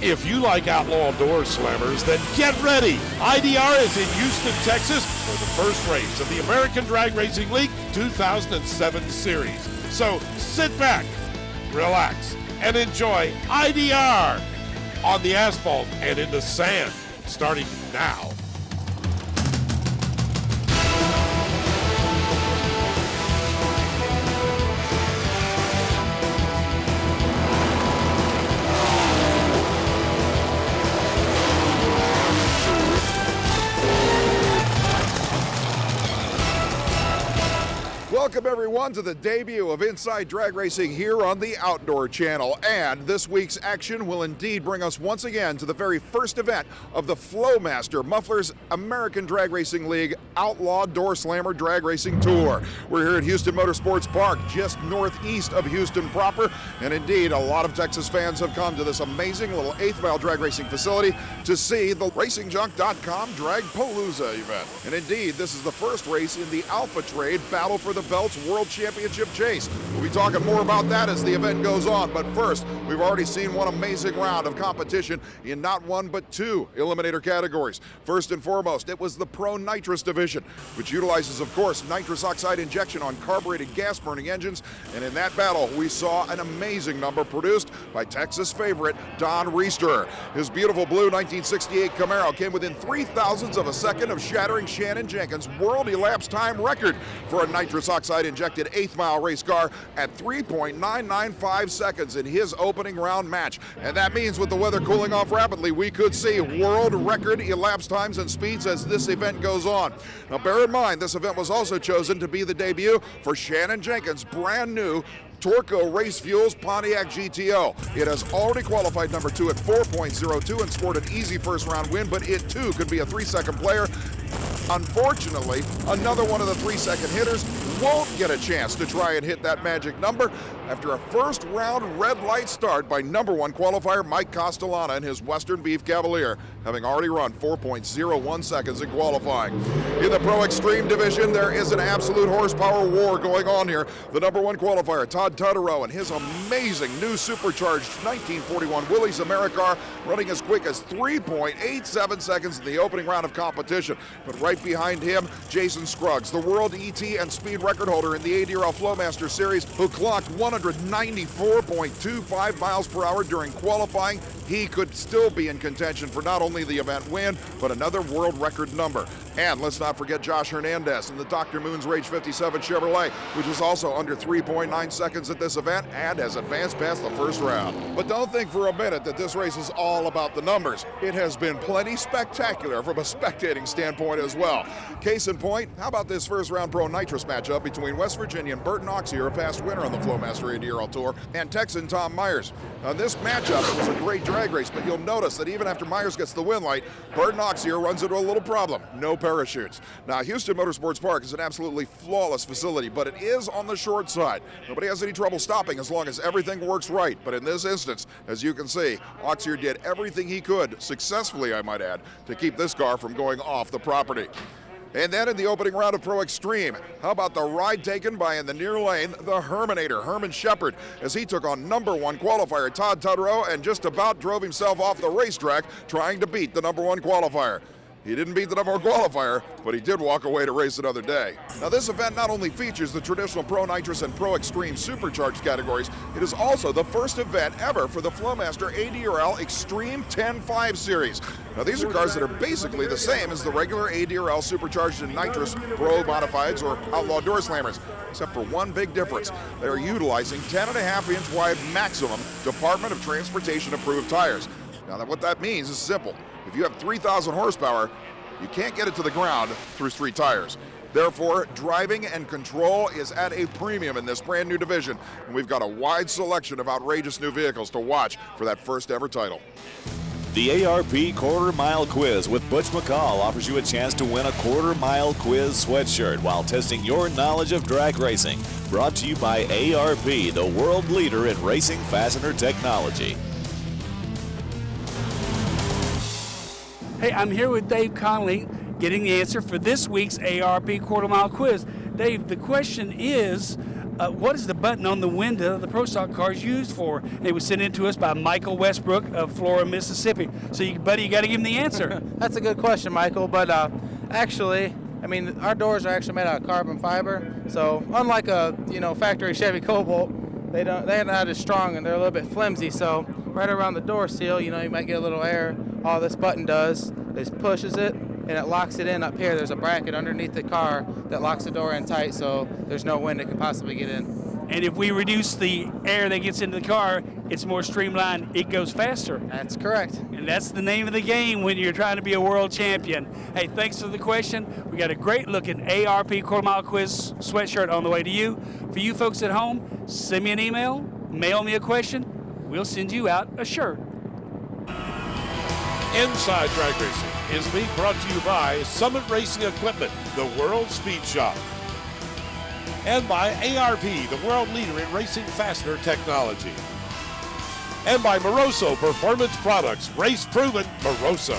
If you like Outlaw door slammers, then get ready. IDR is in Houston, Texas for the first race of the American Drag Racing League 2007 series. So sit back, relax, and enjoy IDR on the asphalt and in the sand, starting now. Welcome everyone to the debut of Inside Drag Racing here on the Outdoor Channel. And this week's action will indeed bring us once again to the very first event of the Flowmaster Mufflers American Drag Racing League Outlaw Door Slammer Drag Racing Tour. We're here at Houston Motorsports Park, just northeast of Houston proper. And indeed, a lot of Texas fans have come to this amazing little 8th Mile drag racing facility to see the RacingJunk.com Drag Palooza event. And indeed, this is the first race in the Alpha Trade Battle for the Belts World Championship chase. We'll be talking more about that as the event goes on, but first, we've already seen one amazing round of competition in not one but two eliminator categories. First and foremost, it was the Pro Nitrous division, which utilizes, of course, nitrous oxide injection on carbureted gas-burning engines, and in that battle, we saw an amazing number produced by Texas favorite Don Reister. His beautiful blue 1968 Camaro came within 0.03 of a second of shattering Shannon Jenkins' world elapsed time record for a nitrous oxide injected 8th Mile race car at 3.995 seconds in his opening round match. And that means with the weather cooling off rapidly, we could see world record elapsed times and speeds as this event goes on. Now bear in mind, this event was also chosen to be the debut for Shannon Jenkins' brand new Torco Race Fuels Pontiac GTO. It has already qualified number 2 at 4.02 and scored an easy first round win, but it too could be a 3-second player. Unfortunately, another one of the 3-second hitters won't get a chance to try and hit that magic number after a first round red light start by number 1 qualifier Mike Castellana in his Western Beef Cavalier, having already run 4.01 seconds in qualifying. In the Pro Extreme division, there is an absolute horsepower war going on here. The number 1 qualifier, Todd Tutterow, and his amazing new supercharged 1941 Willys Americar running as quick as 3.87 seconds in the opening round of competition. But right behind him, Jason Scruggs, the world ET and speed record holder in the ADRL Flowmaster Series, who clocked 194.25 miles per hour during qualifying. He could still be in contention for not only the event win, but another world record number. And let's not forget Josh Hernandez in the Dr. Moon's Rage 57 Chevrolet, which is also under 3.9 seconds at this event and has advanced past the first round. But don't think for a minute that this race is all about the numbers. It has been plenty spectacular from a spectating standpoint as well. Case in point, how about this first round Pro Nitrous matchup between West Virginian Burton Oxier, a past winner on the Flowmaster ADRL Tour, and Texan Tom Myers. Now this matchup, it was a great drag race, but you'll notice that even after Myers gets the win light, Burton Oxier runs into a little problem. No parachutes. Now Houston Motorsports Park is an absolutely flawless facility, but it is on the short side. Nobody has any trouble stopping as long as everything works right. But in this instance, as you can see, Oxier did everything he could, successfully I might add, to keep this car from going off the property. And then in the opening round of Pro Extreme, how about the ride taken by, in the near lane, the Herminator, Herman Shepard, as he took on number 1 qualifier Todd Tutterow and just about drove himself off the racetrack trying to beat the number 1 qualifier. He didn't beat the number 1 qualifier, but he did walk away to race another day. Now this event not only features the traditional Pro Nitrous and Pro Extreme supercharged categories, it is also the first event ever for the Flowmaster ADRL Extreme 10.5 series. Now these are cars that are basically the same as the regular ADRL supercharged and nitrous Pro Modifieds or Outlaw Door Slammers, except for one big difference. They are utilizing 10.5-inch wide maximum Department of Transportation approved tires. Now what that means is simple. If you have 3,000 horsepower, you can't get it to the ground through street tires. Therefore, driving and control is at a premium in this brand new division, and we've got a wide selection of outrageous new vehicles to watch for that first ever title. The ARP Quarter Mile Quiz with Butch McCall offers you a chance to win a Quarter Mile Quiz sweatshirt while testing your knowledge of drag racing. Brought to you by ARP, the world leader in racing fastener technology. Hey, I'm here with Dave Connolly getting the answer for this week's ARP Quarter Mile Quiz. Dave, the question is, what is the button on the window the Pro Stock cars used for? It was sent in to us by Michael Westbrook of Flora, Mississippi. So, buddy, you got to give him the answer. That's a good question, Michael. But actually, I mean, our doors are actually made out of carbon fiber. So unlike a factory Chevy Cobalt, they're not as strong and they're a little bit flimsy. So right around the door seal, you might get a little air. All this button does is pushes it and it locks it in up here. There's a bracket underneath the car that locks the door in tight, so there's no wind that could possibly get in. And if we reduce the air that gets into the car, it's more streamlined. It goes faster. That's correct. And that's the name of the game when you're trying to be a world champion. Hey, thanks for the question. We got a great looking ARP Quarter Mile Quiz sweatshirt on the way to you. For you folks at home, send me an email, mail me a question. We'll send you out a shirt. Inside Drag Racing is being brought to you by Summit Racing Equipment, the World Speed Shop. And by ARP, the world leader in racing fastener technology. And by Moroso Performance Products, race proven Moroso.